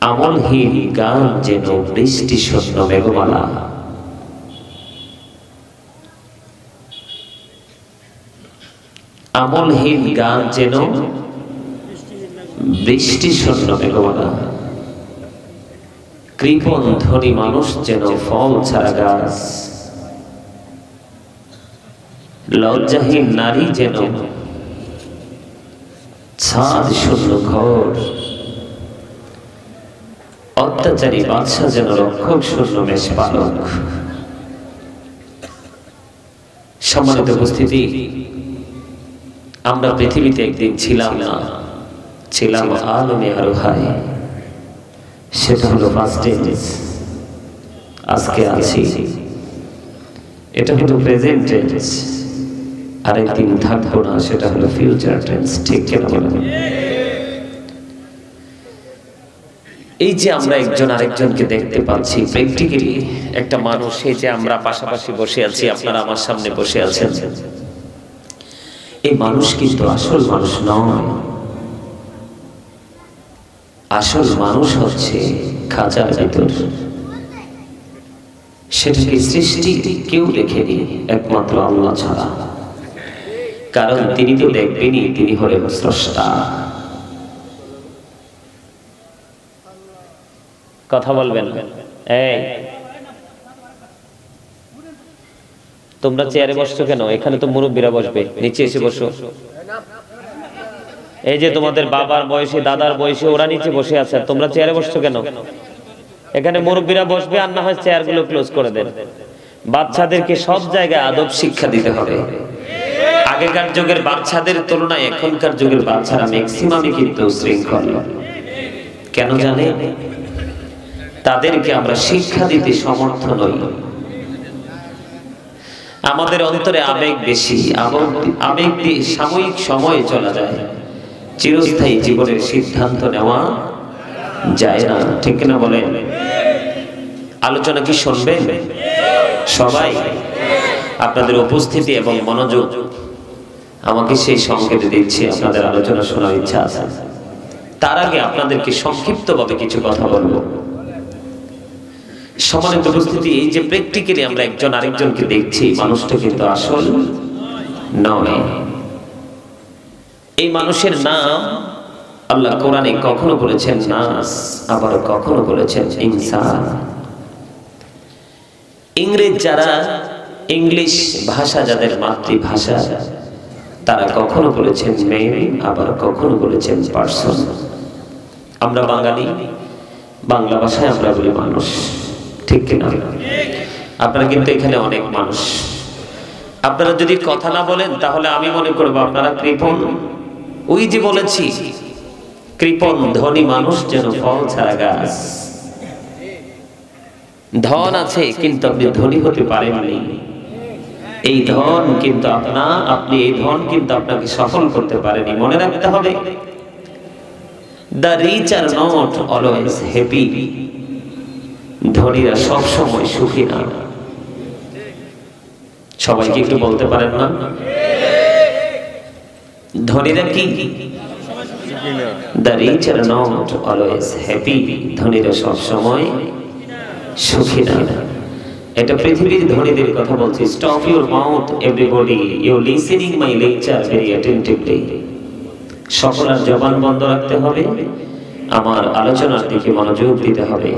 আমলহীন গান যেন বৃষ্টি শূন্য মেঘমালা। আমলহীন গান যেন বৃষ্টি শূন্য মেঘমালা। কৃপণ ধনী মানুষ যেন ফল ছাড়া গাছ। লজ্জাহীন নারী যেন ছাদ শূন্য ঘর। অত্যাচারী বাদশা যেন রক্ষক শূন্য মেষপালক। সম্মানিত উপস্থিতি, আমরা পৃথিবীতে একদিন ছিলাম না, ছিলাম আলমে আরোহায়। সেটা হলো ফার্স্ট টেন্স। আজকে আছি, এটা হলো প্রেজেন্ট টেন্স। আর একদিন থাকবো না, সেটা হলো ফিউচার টেন্স। ঠিক কেন বলেন? এই যে আমরা একজন আরেকজনকে দেখতে পাচ্ছি প্র্যাকটিক্যালি, একটা মানুষ, এই যে আমরা পাশাপাশি বসে আছি, আপনারা আমার সামনে বসে আছেন, এই মানুষ কিন্তু আসল মানুষ নয়। আসল মানুষ হচ্ছে খাঁচার ভিতর। সেটাকে সৃষ্টি কেউ দেখেনি একমাত্র আল্লাহ ছাড়া। কারণ তিনি তো দেখবেনই, তিনি হলেন স্রষ্টা। কথা বলবেন? এই তোমরা চেয়ারে বসছো কেন? এখানে তো মুরব্বীরা বসবে, নিচে এসে বসো। এই যে তোমাদের বাবার বয়সে, দাদার বয়সে, ওরা নিচে বসে আছে, তোমরা চেয়ারে বসছো কেন? এখানে মুরব্বীরা বসবে, আর না হয় চেয়ারগুলো ক্লোজ করে দেন। বাচ্চাদেরকে সব জায়গায় আদব শিক্ষা দিতে হবে। আগেকার যুগের বাচ্চাদের তুলনায় এখনকার যুগের বাচ্চারা ম্যাক্সিমামই কিন্তু শৃঙ্খল। কেন জানে? তাদেরকে আমরা শিক্ষা দিতে সমর্থ নই। আমাদের অন্তরে আবেগ বেশি। আবেগ দিয়ে সাময়িক সময়ে চলা যায়, চিরস্থায়ী জীবনের সিদ্ধান্ত নেওয়া যায় না। ঠিক না বলেন? আলোচনা কি শুনবেন সবাই? আপনাদের উপস্থিতি এবং মনোযোগ আমাকে সেই সংকেত দিচ্ছে আপনাদের আলোচনা শোনার ইচ্ছা আছে। তার আগে আপনাদেরকে সংক্ষিপ্তভাবে কিছু কথা বলবো। সম্মানিত উপস্থিতি, এই যে প্র্যাকটিক্যালি আমরা একজন আরেকজনকে দেখছি, মানুষটা কিন্তু আসল নয়। এই মানুষের নাম আল্লাহ কোরআনে কখনো বলেছেন নাস, আবার কখনো বলেছেন ইনসান। ইংরেজ যারা, ইংলিশ ভাষা যাদের মাতৃভাষা, তারা কখনো বলেছেন ম্যান, আবার কখনো বলেছেন পার্সন। আমরা বাঙালি, বাংলা ভাষায় আমরা বলি মানুষ। ঠিক কিনা? আপনারা কিন্তু এখানে অনেক মানুষ। আপনারা যদি কথা না বলেন তাহলে আমি মনে করবো আপনারা কৃপণ। ওই যে বলেছি, কৃপণ ধনী মানুষ যেন ফল ছাড়া গাছ। ধন আছে কিন্তু আপনি ধনী হতে পারেননি। এই ধন কিন্তু আপনি এই ধন কিন্তু আপনাকে সফল করতে পারেনি। মনে রাখতে হবে, the rich are not always happy. ধনীরা সব সময় সুখী না। সবাইকে একটু বলতে পারেন না? ধনীরা কি? the rich are not always happy. ধনীরা সব সময় সুখী না। এটা পৃথিবীর ধনীদের কথা বলছি। Stop your mouth everybody, you listening my lecture very attentively. সকলের জবান বন্ধ রাখতে হবে, আমার আলোচনার দিকে মনোযোগ দিতে হবে।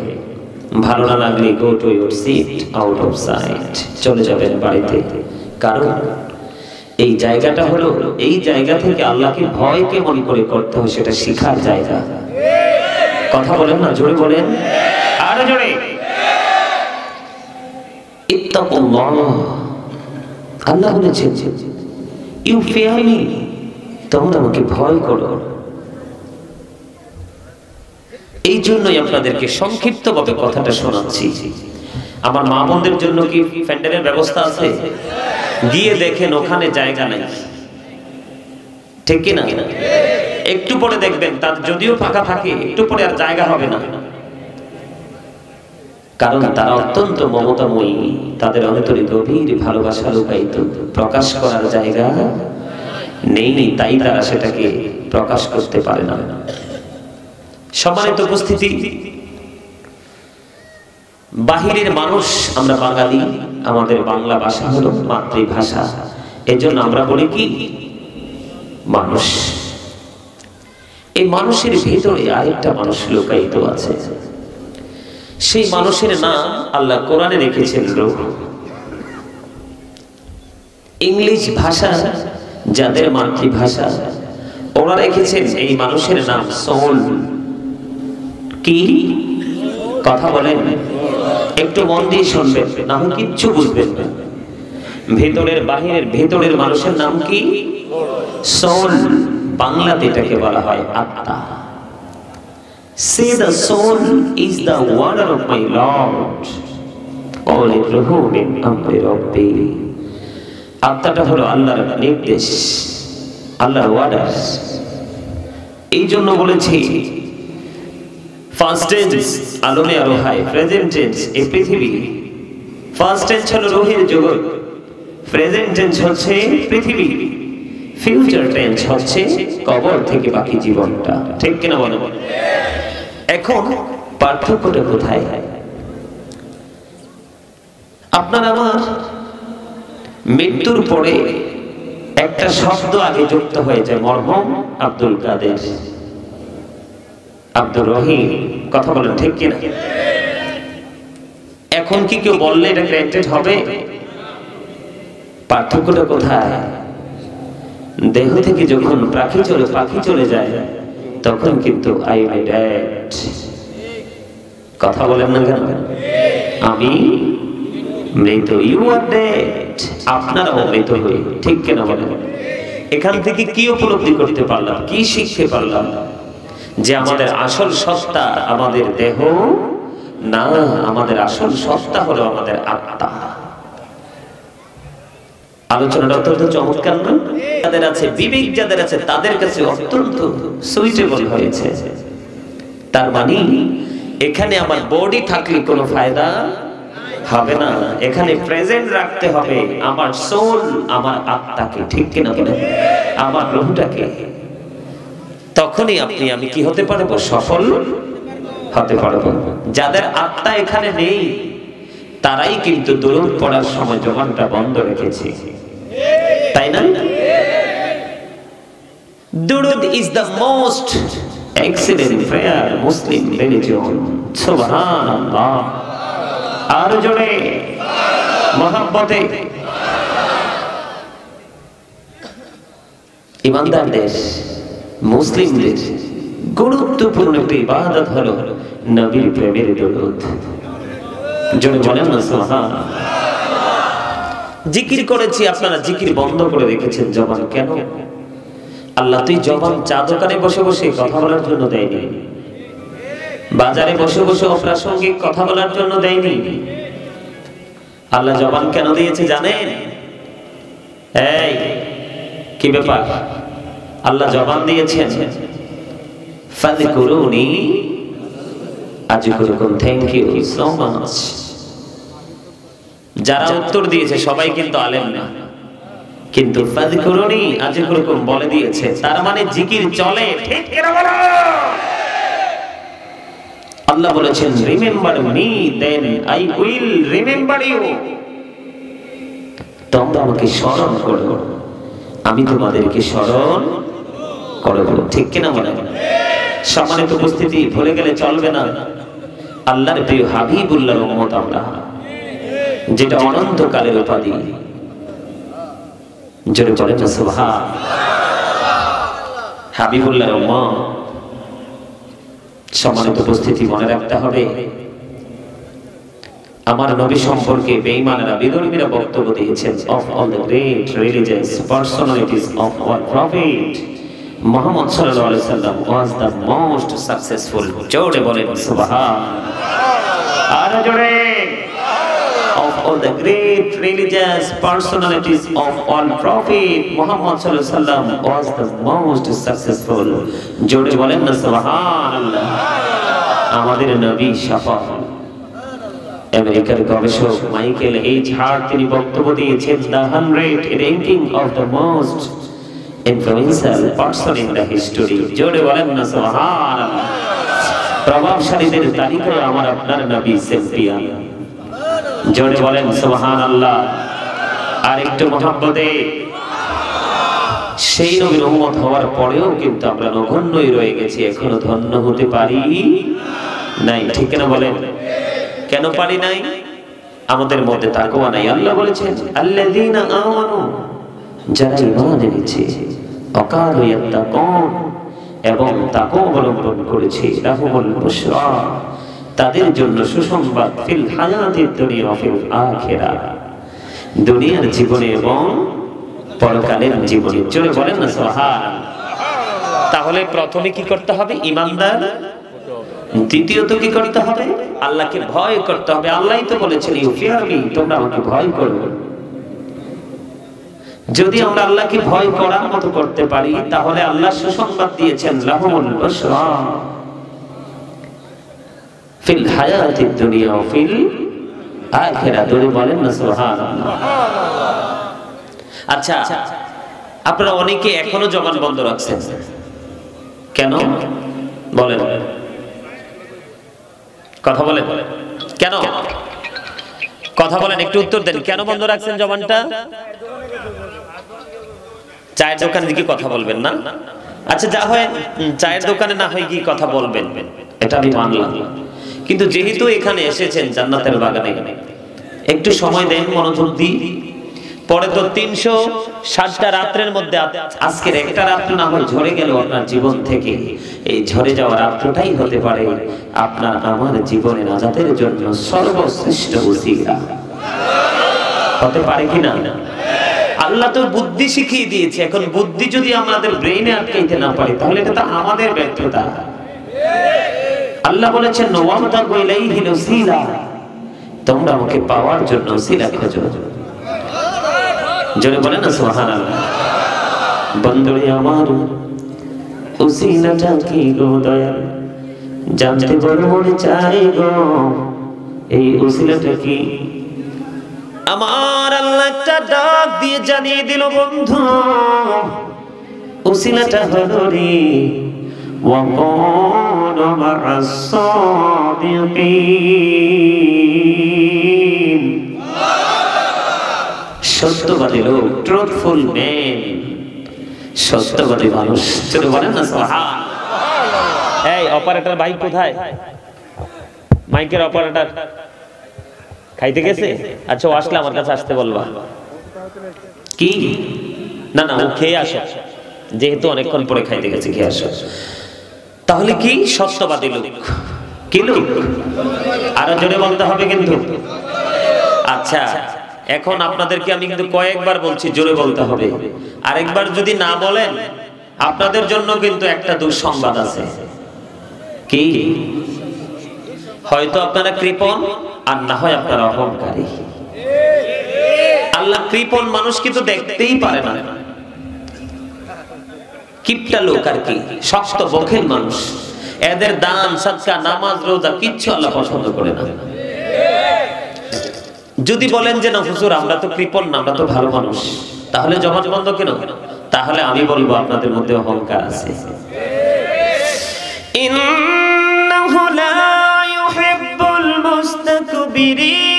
ভালো না লাগলে go to your seat, out of sight, চলে যাবেন বাড়িতে। কারণ এই জায়গাটা হলো, এই জায়গা থেকে আল্লাহকে ভয় কেমন করে করতে হয় সেটা শেখার জায়গা। কথা বলেন না? জোরে বলেন, আরো জোরে। ইত্তাকুল্লাহ, আল্লাহ বলেছেন ইউ ফিয়ার মি, তোমরা আমাকে ভয় করো। এই জন্যই আপনাদেরকে সংক্ষিপ্তভাবে কথাটা শোনাচ্ছি। আমার মা বোনদের জন্য কি প্যান্ডেলের ব্যবস্থা আছে? গিয়ে দেখেন ওখানে জায়গা নাই। ঠিক কি না? একটু পরে দেখবেন তার যদিও ফাঁকা থাকে, একটু পরে আর জায়গা হবে না। কারণ তারা অত্যন্ত মমতাময়ী, তাদের অন্তরে গভীর ভালোবাসা লুকায়িত, প্রকাশ করার জায়গা নেই, তাই তারা সেটাকে প্রকাশ করতে পারে না। সম্মানিত উপস্থিতি, বাহিরের মানুষ আমরা বাঙালি, আমাদের বাংলা ভাষা হলো মাতৃভাষা, এজন্য আমরা বলি কি মানুষ। এই মানুষের ভিতরে আরেকটা মানুষ লুকায়িত আছে, সেই মানুষের নাম আল্লাহ কোরআনে রেখেছেন রূহ। ইংলিশ ভাষা যাদের মাতৃভাষা, ওরা রেখেছেন এই মানুষের নাম সোল। কি কথা বলেন? একটু মন দিয়ে শুনবেন, না হলে কিচ্ছু বুঝবেন না। ভেতরের বাহিরের ভেতরের মানুষের নাম কি? সোল। বাংলাতে এটাকে বলা হয় আত্মা। Say the soul is the water of my Lord. All it ruhu min amri rabbi. আত্মাটা হলো আল্লাহর নির্দেশ, আল্লাহর ওয়ার্ডার। এই জন্য বলেছি ফার্স্ট টেন্স আলোনে আলোহায়, প্রেজেন্ট টেন্স এই পৃথিবী। ফার্স্ট টেন্স হলো রুহের জগৎ, প্রেজেন্ট টেন্স হচ্ছে পৃথিবী, ফিউচার টেন্স হচ্ছে কবর থেকে বাকি জীবনটা। ঠিক কিনা বলো? এখন পার্থক্যটা কোথায়? আপনার আমার মৃত্যুর পরে একটা শব্দ আগে যুক্ত হয়ে যায়, মরহুম আব্দুল কাদের, আব্দুর রহিম। কথা বলেন ঠিক কিনা? এখন কি কেউ বললে এটা গ্র্যান্টেড হবে? পার্থক্যটা কোথায়? দেহ থেকে যখন পাখি চলে যায় তখন কিন্তু আই এম ডেড। কথা বলেন না কেন? আমি মৃত, ইউ আর ডেড, আপনারাও মৃত হই। ঠিক কিনা বলেন? এখান থেকে কি উপলব্ধি করতে পারলাম, কি শিখতে পারলাম? যে আমাদের আসল সত্তা আমাদের দেহ না, আমাদের আসল সত্তা হলো আমাদের আত্মা। আলোচনাটা অত্যন্ত চমৎকার না? যাদের আছে বিবেক, যাদের আছে তাদের কাছে অত্যন্ত সুইটেবল হয়েছে। তার মানে এখানে আমার বডি থাকলে কোনো ফায়দা হবে না, এখানে প্রেজেন্ট রাখতে হবে আমার সোল, আমার আত্মাকে। ঠিক কিনা বলেন? আমার রূহটাকে। তখনই আপনি আমি কি হতে পারবো? সফল হতে পারবো। যাদের আত্মা এখানে নেই তারাই কিন্তু দরুদ পড়ার সময় জবানটা বন্ধ রেখেছে, তাই না? দরুদ is the most excellent prayer Muslim religion. সুবহানাল্লাহ। আর জোরে মহব্বতে। ইমানদারদের, মুসলিমদের গুরুত্বপূর্ণ একটি ইবাদত হলো নবীর প্রেমের দরুদ। জোরে বলেন না সুবহানাল্লাহ। জিকির করেছি, আপনারা জিকির বন্ধ করে রেখেছেন জবান কেন? আল্লাহ তুই জবান চা দোকানে বসে বসে কথা বলার জন্য দেয়নি, বাজারে বসে বসে অপ্রাসঙ্গিক কথা বলার জন্য দেয়নি। আল্লাহ জবান কেন দিয়েছে জানেন? এই কি ব্যাপার? আল্লাহ জবান দিয়েছেন ফাযকুরুনি আযকুরুকুম। Thank you so much. যারা উত্তর দিয়েছে সবাই কিন্তু আলেম না, কিন্তু ফাযকুরুনি আযকুরুকুম বলে দিয়েছে, তার মানে জিকির চলে। ঠিক কিনা বলো? আল্লাহ বলেছেন remember me then I will remember you. তোমরা আমাকে স্মরণ করো, আমি তোমাদেরকে স্মরণ করব। ঠিক কিনা বলেন? সম্মানিত উপস্থিতি, ভুলে গেলে চলবে না আল্লাহর প্রিয় হাবিবুল্লাহর উম্মত আমরা, যেটা অনন্তকালের উপাধি। জোরে বলেন না সুবহান। হাবিবুল্লাহর উম্মত। সম্মানিত উপস্থিতি, মনে রাখতে হবে আমার নবী সম্পর্কে বেঈমানেরা বিধর্মীরা বক্তব্য দিয়েছেন, of all the great religious personalities of our prophet Muhammad sallallahu alaihi wasallam was the most successful. জোরে বলেন সুবহান। আর জোরে। Of all the great religious personalities of all prophet Muhammad sallallahu alaihi wasallam was the most successful. জোরে বলেন না সুবহানাল্লাহ। আমাদের নবী সফল। আমেরিকার গবেষক মাইকেল এইচ হার্ট তিনি বক্তব্য দিয়েছেন, the 100 ranking of the most influential person in the history. জোরে বলেন না সুবহানাল্লাহ। প্রভাবশালীদের তালিকায় আমার আপনার নবী চ্যাম্পিয়ন। জোরে বলেন সুবহানাল্লাহ। আর একটু মহব্বতে, সেই নবীর উম্মত হওয়ার পরেও কিন্তু আমরা নগণ্যই রয়ে গেছি, এখনো ধন্য হতে পারি নাই। ঠিক না বলেন? কেন পারি নাই? আমাদের মধ্যে তাকওয়া নাই। আল্লাহ বলেছেন আল্লাযীনা আমানু, যারা ঈমান এনেছে, ওয়াকানু ইয়াত্তাকুন, এবং তাকওয়া অবলম্বন করেছে, লাহুমুল বুশরা, তাদের জন্য সুসংবাদ, ফিল হায়াতিদ দুনিয়া ওয়া ফিল আখিরাহ, দুনিয়ার জীবনে এবং পরকালের জীবনে। জোরে বলেন না সুবহানাল্লাহ। তাহলে প্রথমে কি করতে হবে? ঈমানদার। দ্বিতীয়ত কি করতে হবে? আল্লাহকে ভয় করতে হবে। আল্লাহই তো বলেছেন ইউ ফিয়ার মি, তোমরা আমাকে ভয় করো। যদি আমরা আল্লাহকে ভয় করার মতো করতে পারি, তাহলে আল্লাহ সুসংবাদ দিয়েছেন লাহুমুল বুশরা ফিল হায়াতিদ দুনিয়া ওয়া ফিল আখিরাহ। জোরে বলেন না সুবহানাল্লাহ। আচ্ছা, আপনারা অনেকে এখনো জবান বন্ধ রাখছেন, কেন বলেন? কথা বলেন, কেন? কথা বলেন, একটু উত্তর দেন। কেন বন্ধ রাখছেন জবানটা? চায়ের দোকানে গিয়ে কথা বলবেন না? আচ্ছা, যা হয় চায়ের দোকানে না হয় গিয়ে কথা বলবেন, এটা আমি মানলাম। কিন্তু যেহেতু এখানে এসেছেন জান্নাতের বাগানে, একটু সময় দেন, মনোযোগ দিয়ে। পরে তো 360টা রাত্রের মধ্যে আজকের একটা রাত্র না হয় ঝরে গেল আপনার জীবন থেকে। এই ঝরে যাওয়া রাত্রটাই হতে পারে আপনার আমার জীবনের নাজাতের জন্য সর্বশ্রেষ্ঠ ওসিলা। হতে পারে কিনা? আল্লাহ তো বুদ্ধি শিখিয়ে দিয়েছে। এখন বুদ্ধি যদি আমাদের ব্রেইনে আটকাইতে না পারে, তাহলে এটা তো আমাদের ব্যর্থতা। আল্লাহ বলেছেন ওয়াবতাগু ইলাইহিল ওসিলা, তোমরা আমাকে পাওয়ার জন্য ওসিলা খোঁজো। জোরে বলেন না সুবহানাল্লাহ। বন্ধুরে আমার, ওসিলাটা কি গো দয়াল, জানতে বড় মনে চাই গো, এই ওসিলাটা কি? আমার আল্লাহ একটা ডাক দিয়ে জানিয়ে দিল, বন্ধু ওসিলাটা হলো রে ওয়াকুনু মা'আস সাদিকিন, সত্যবাদী লোক, ট্রুথফুল ম্যান, সত্যবাদী মানুষ। চলে বলেন না সুবহানাল্লাহ। এই অপারেটর ভাই কোথায়? মাইকের অপারেটর খাইতে গেছে? আচ্ছা, ও আসলে আমার কাছে আসতে বলবা। কি না না, ও খেয়ে আসো, যেহেতু অনেকক্ষণ পরে খাইতে গেছে, খেয়ে আসো। তাহলে কি? সত্যবাদী লোক। কি লোক? আরো জোরে বলতে হবে কিন্তু। আচ্ছা, এখন আপনাদেরকে আমি কিন্তু কয়েকবার বলছি জোরে বলতে হবে। আরেকবার যদি না বলেন, আপনাদের জন্য কিন্তু একটা দুঃসংবাদ আছে। কি? হয়তো আপনারা কৃপণ, আর না হয় আপনারা অহংকারী। আল্লাহ কৃপণ মানুষ কিন্তু দেখতেই পারে না, কিপটা লোক আর কি, শক্ত বখেল মানুষ। এদের দান সদকা নামাজ রোজা কিচ্ছু আল্লাহ পছন্দ করে না। যদি বলেন যে না হুজুর আমরা তো কৃপণ না, আমরা তো ভালো মানুষ, তাহলে জবান বন্ধ কেন? তাহলে আমি বলবো আপনাদের মধ্যে অহংকার আছে। ইন্নাহু লা ইউহিব্বুল মুস্তাকবিরিন।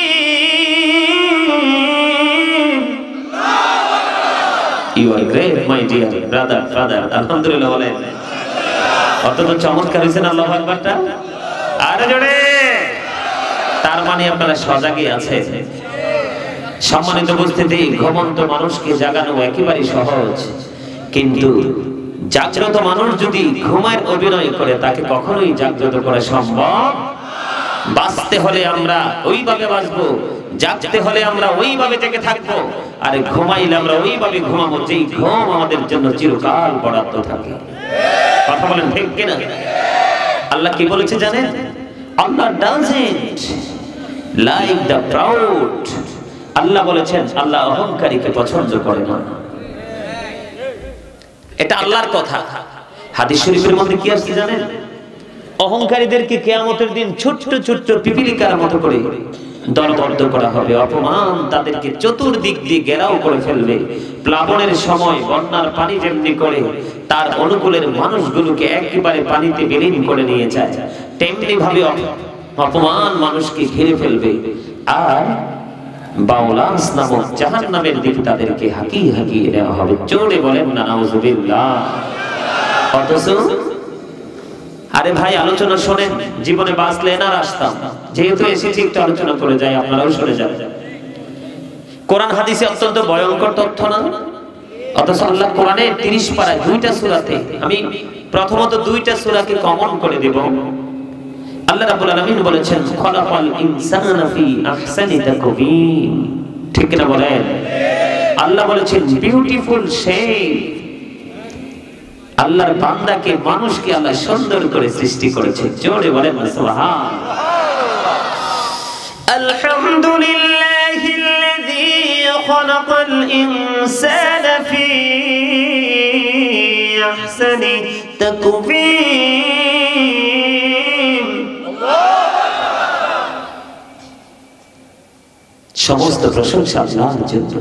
You are great my dear brother, father. আলহামদুলিল্লাহ বলেন। অত্যন্ত চমৎকার হয়েছে না আল্লাহু আকবারটা? আরে জোরে। তার মানে আপনারা সজাগই আছে। সম্মানিত উপস্থিতি, ঘুমন্ত মানুষকে জাগানো একেবারে সহজ, কিন্তু জাগ্রত মানুষ যদি ঘুমের অভিনয় করে, তাকে কখনোই জাগ্রত করা সম্ভব। বাঁচতে হলে আমরা ওইভাবে বাঁচবো, জাগতে হলে আমরা ওইভাবে জেগে থাকবো, আর ঘুমাইলে আমরা ওইভাবে ঘুমাবো যেই ঘুম আমাদের জন্য চিরকাল বরাদ্দ থাকে। কথা বলেন ঠিক কিনা? আল্লাহ কি বলেছে জানেন? আল্লাহ doesn't like the proud। আল্লাহ বলেছেন আল্লাহ অহংকারীকে পছন্দ করে না। এটা আল্লাহর কথা। হাদিস শরীফের মধ্যে কি আছে জানেন? অহংকারীদেরকে কিয়ামতের দিন ছোট্ট ছোট্ট পিপিলিকার মতো করে দরদর্দ করা হবে। অপমান তাদেরকে চতুর্দিক দিয়ে ঘেরাও করে ফেলবে। প্লাবনের সময় বন্যার পানি যেমনি করে তার অনুকূলের মানুষগুলোকে একেবারে পানিতে বিলীন করে নিয়ে যায়, তেমনি ভাবে অপমান মানুষকে ঘিরে ফেলবে, আর বাউলাস নামক জাহান্নামের দিকে তাদেরকে হাঁকিয়ে হাঁকিয়ে নেওয়া হবে। জোরে বলেন না নাউজুবিল্লাহ। অথচ আরে ভাই আলোচনা শোনেন, জীবনে বাঁচলে না আসতাম, যেহেতু এসেছি একটু আলোচনা করে যাই, আপনারাও শুনে যান। কোরআন হাদিসে অত্যন্ত ভয়ঙ্কর তথ্য না? অথচ আল্লাহ কোরআনে 30 পারায় 2টা সূরাতে, আমি প্রথমত 2টা সূরাকে কমন করে দেব। আল্লাহ রাব্বুল আলামিন বলেছেন খালাকাল ইনসানা ফি আহসানি তাকওয়িম, ঠিক না বলেন? আল্লাহ বলেছেন বিউটিফুল শেপ। আল্লাহর বান্দাকে, মানুষকে আল্লাহ সুন্দর করে সৃষ্টি করেছে। জোরে বলেন সুবহানাল্লাহ। আলহামদুলিল্লাহিল্লাযী খালাকাল ইনসানা ফি আহসানি তাকওয়িম। সমস্ত প্রশংসা আল্লাহর জন্য,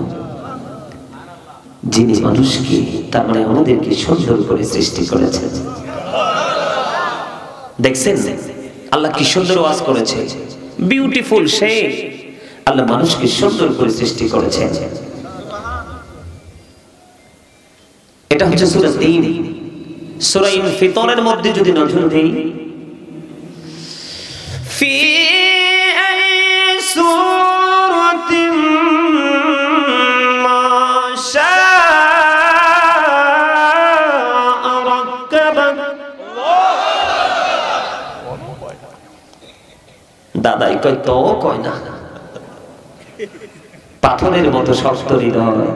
যিনি মানুষকে, তার মানে আমাদেরকে সুন্দর করে সৃষ্টি করেছেন। দেখছেন আল্লাহ কি সুন্দর ওয়াজ করেছে, বিউটিফুল শেপ। আল্লাহ মানুষকে সুন্দর করে সৃষ্টি করেছেন। এটা হচ্ছে সূরা 3। সূরা ইনফিতরের মধ্যে যদি নজর দেই, ফি সূরাতিন মা শাআ রাক্কাবাক। দাদাই কয় তো কয় না, পাথরের মতো শক্ত হৃদয়।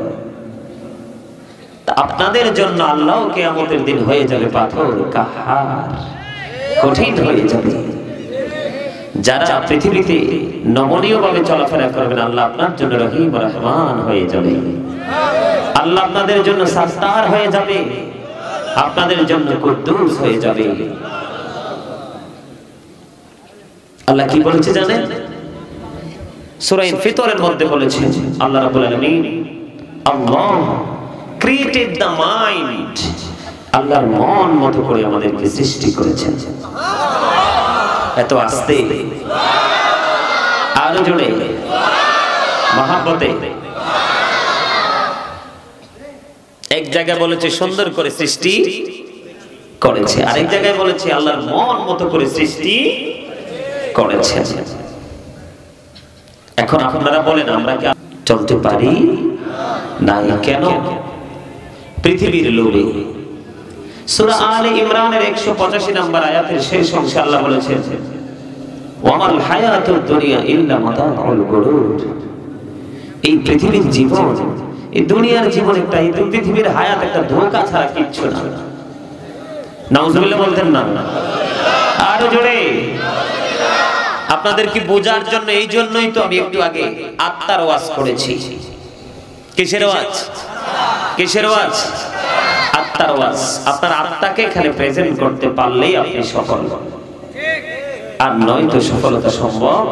আপনাদের জন্য আল্লাহ কিয়ামতের দিন হয়ে যাবে পাথর, কাহার, কঠিন হয়ে যাবে। যারা পৃথিবীতে নমনীয় ভাবে চলাফেরা করবেন, আল্লাহ আপনার জন্য রহিম রহমান হয়ে যাবে। আল্লাহ আপনাদের জন্য সাত্তার হয়ে যাবে, আপনাদের জন্য কুদ্দুস হয়ে যাবে। আল্লাহ কি বলেছে জানেন? সূরা ইনফিতরের মধ্যে বলেছেন আল্লাহ রাব্বুল আলামিন, আল্লাহ ক্রিয়েটেড দ্য মাইন্ড। আল্লাহর মন মতো করে আমাদেরকে সৃষ্টি করেছেন। এত আস্তে, আরো জোরে, মহাব্বতে। এক জায়গায় বলেছে সুন্দর করে সৃষ্টি করেছে, আরেক জায়গায় বলেছে আল্লাহর মন মতো করে সৃষ্টি করেছে। এখন আপনারা বলেন আমরা কি চলতে পারি না? কেন? পৃথিবীর লোভে। সূরা আলে ইমরানের 185 নম্বর আয়াতের শেষ অংশে আল্লাহ বলেছেন, ওয়ামাল হায়াতুদ দুনিয়া ইল্লা মাতাউল গুরুর। এই পৃথিবীর জীবন, এই দুনিয়ার জীবন একটা, এই পৃথিবীর হায়াত একটা ধোঁকা ছাড়া কিচ্ছু না। নাউজুবিল্লাহ বলতেন না? আরো জোরে। আপনাদের কি বোঝার জন্য, এই জন্যই তো আমি একটু আগে আত্মার ওয়াজ করেছি। কিসের ওয়াজ? কিসের ওয়াজ? আত্মার ওয়াজ। আপনার আত্মাকে এখানে প্রেজেন্ট করতে পারলেই আপনি সফল, আর নয়তো সফলতা সম্ভব